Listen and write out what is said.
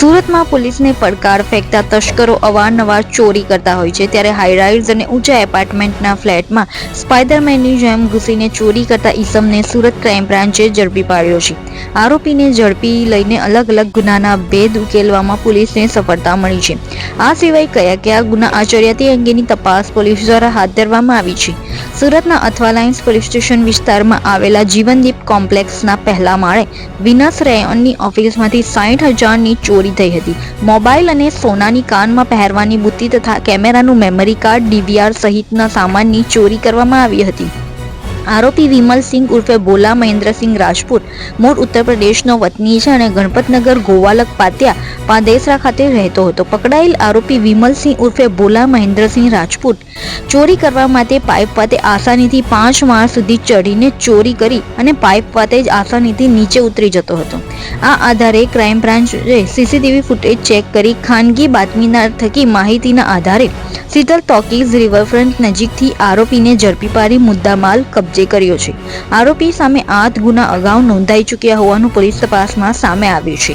સુરતમાં પોલીસને પડકાર ફેંકતા તસ્કરો અવારનવાર ચોરી કરતા હોય છે, ત્યારે હાઈરાઇઝ અને ઊંચા એપાર્ટમેન્ટના ફ્લેટમાં સ્પાઇડરમેનની જેમ ઘૂસીને ચોરી કરતા ઈસમને સુરત ક્રાઇમ બ્રાન્ચે ઝડપી પાડ્યો છે. આરોપીને ઝડપી લઈને અલગ અલગ ગુનાના ભેદ ઉકેલવામાં પોલીસને સફળતા મળી છે. આ સિવાય કયા કયા ગુના આચર્યા તે અંગેની તપાસ પોલીસ દ્વારા હાથ ધરવામાં આવી છે. સુરતના અથવાલાઇન્સ પોલીસ સ્ટેશન વિસ્તારમાં આવેલા જીવનદીપ કોમ્પ્લેક્સના પહેલા માળે વિનસ રેયોનની ઓફિસમાંથી 60,000ની ચોરી થઈ હતી. મોબાઈલ અને સોનાની કાનમાં પહેરવાની બુટ્ટી તથા કેમેરાનું મેમરી કાર્ડ, ડીવીઆર સહિતના સામાનની ચોરી કરવામાં આવી હતી. આરોપી વિમલસિંહ ઉર્ફે બોલા મહેન્દ્રસિંહ રાજપૂત મૂળ ઉત્તર પ્રદેશનો વતની છે અને ગણપતનગર ગોવાલક પાત્યા પાંદેસરા ખાતે રહેતો હતો. પકડાયેલ આરોપી વિમલસિંહ ઉર્ફે બોલા મહેન્દ્રસિંહ રાજપૂત ચોરી કરવા માટે પાઇપ પાસે આસાનીથી 5 માળ સુધી ચડીને ચોરી કરી અને પાઇપ પાસે જ આસાનીથી નીચે ઉતરી જતો હતો. આ આધારે ક્રાઇમ બ્રાન્ચે સીસીટીવી ફૂટેજ ચેક કરી ખાનગી બાતમીદાર થકી માહિતીના આધારે શીતલ ટોકીઝ રિવરફ્રન્ટ નજીકથી આરોપીને ઝડપી પાડી મુદ્દામાલ કબજે કર્યો છે. આરોપી સામે 8 ગુના અગાઉ નોંધાઈ ચૂક્યા હોવાનું પોલીસ તપાસમાં સામે આવ્યું છે.